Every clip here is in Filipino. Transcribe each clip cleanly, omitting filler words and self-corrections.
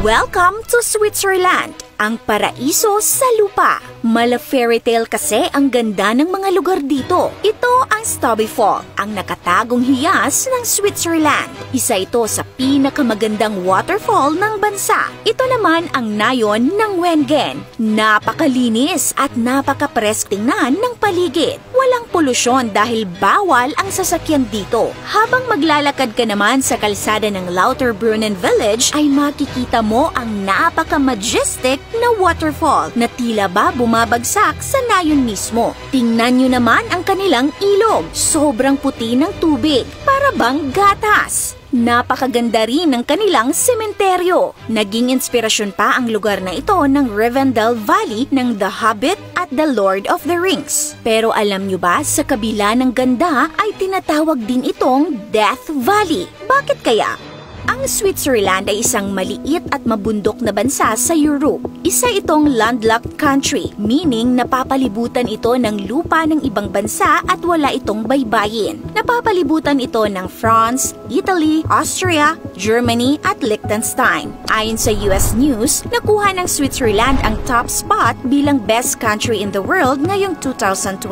Welcome to Switzerland, ang paraiso sa lupa. Mala fairy tale kasi ang ganda ng mga lugar dito. Ito ang Stobby Fall, ang nakatagong hiyas ng Switzerland. Isa ito sa pinakamagandang waterfall ng bansa. Ito naman ang nayon ng Wengen. Napakalinis at napaka-presk tingnan ng paligid. Walang polusyon dahil bawal ang sasakyan dito. Habang maglalakad ka naman sa kalsada ng Lauterbrunnen Village ay makikita mo ang napaka-majestic na waterfall na tila ba bumabagsak sa nayon mismo. Tingnan nyo naman ang kanilang ilog. Sobrang puti ng tubig, para bang gatas. Napakaganda rin ng kanilang sementeryo. Naging inspirasyon pa ang lugar na ito ng Rivendell Valley ng The Hobbit at The Lord of the Rings. Pero alam nyo ba, sa kabila ng ganda ay tinatawag din itong Death Valley. Bakit kaya? Ang Switzerland ay isang maliit at mabundok na bansa sa Europe. Isa itong landlocked country, meaning napapalibutan ito ng lupa ng ibang bansa at wala itong baybayin. Napapalibutan ito ng France, Italy, Austria, Germany at Liechtenstein. Ayon sa US News, nakuha ng Switzerland ang top spot bilang best country in the world ngayong 2024.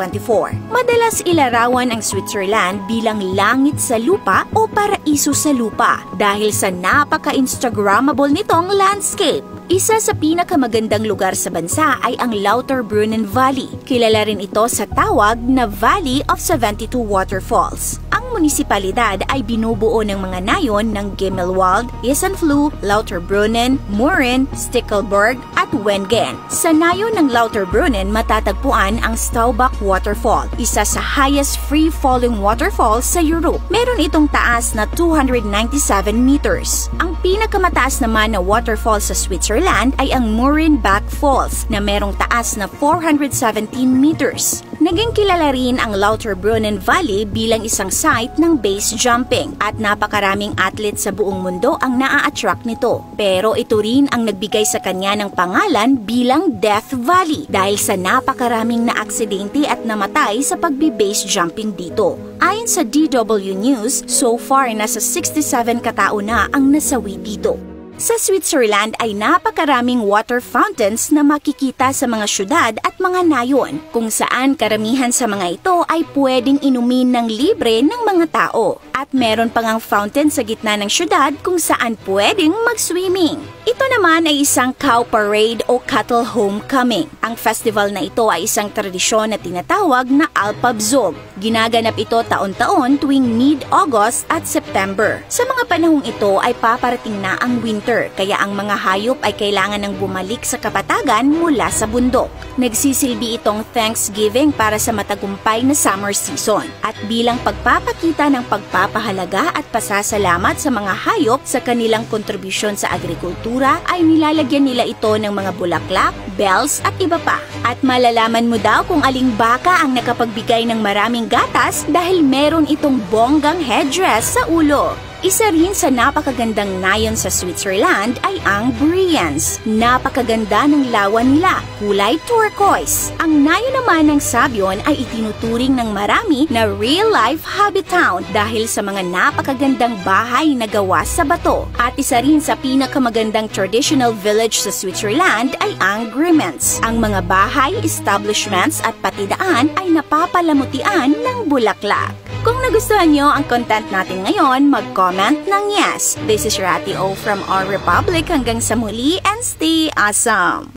Madalas ilarawan ang Switzerland bilang langit sa lupa o paraiso sa lupa dahil sa napaka-instagrammable nitong landscape. Isa sa pinakamagandang lugar sa bansa ay ang Lauterbrunnen Valley. Kilala rin ito sa tawag na Valley of 72 Waterfalls. Ang munisipalidad ay binubuo ng mga nayon ng Gimmelwald, Isenfluh, Lauterbrunnen, Murren, Stickelberg at Wengen. Sa nayon ng Lauterbrunnen matatagpuan ang Staubach Waterfall, isa sa highest free-falling waterfall sa Europe. Meron itong taas na 297 meters. Ang pinakamataas naman na waterfall sa Switzerland ay ang Murrenbach Falls na merong taas na 417 meters. Naging kilala rin ang Lauterbrunnen Valley bilang isang site ng base jumping at napakaraming athlete sa buong mundo ang naa-attract nito. Pero ito rin ang nagbigay sa kanya ng pangalan bilang Death Valley dahil sa napakaraming na-aksidente at namatay sa pagbi-base jumping dito. Ayon sa DW News, so far nasa 67 katao na ang nasawi dito. Sa Switzerland ay napakaraming water fountains na makikita sa mga syudad at mga nayon, kung saan karamihan sa mga ito ay pwedeng inumin ng libre ng mga tao. At meron pang ang fountain sa gitna ng syudad kung saan pwedeng mag-swimming. Ito naman ay isang cow parade o cattle homecoming. Ang festival na ito ay isang tradisyon na tinatawag na Alpabzug. Ginaganap ito taon-taon tuwing mid-August at September. Sa mga panahong ito ay paparating na ang winter, kaya ang mga hayop ay kailangan ng bumalik sa kapatagan mula sa bundok. Nagsisilbi itong Thanksgiving para sa matagumpay na summer season at bilang pagpapakita ng pagpapahalaga at pasasalamat sa mga hayop sa kanilang kontribusyon sa agrikultura ay nilalagyan nila ito ng mga bulaklak, bells at iba pa. At malalaman mo daw kung aling baka ang nakapagbigay ng maraming gatas dahil meron itong bonggang headdress sa ulo. Isa rin sa napakagandang nayon sa Switzerland ay ang Brienz. Napakaganda ng lawa nila, kulay turquoise. Ang nayon naman ng Sabion ay itinuturing ng marami na real-life hobby town dahil sa mga napakagandang bahay na gawa sa bato. At isa rin sa pinakamagandang traditional village sa Switzerland ay ang Grimentz. Ang mga bahay, establishments at pati daan ay napapalamutian ng bulaklak. Kung nagustuhan nyo ang content natin ngayon, mag-comment ng yes. This is Rati O from Our Republic. Hanggang sa muli and stay awesome!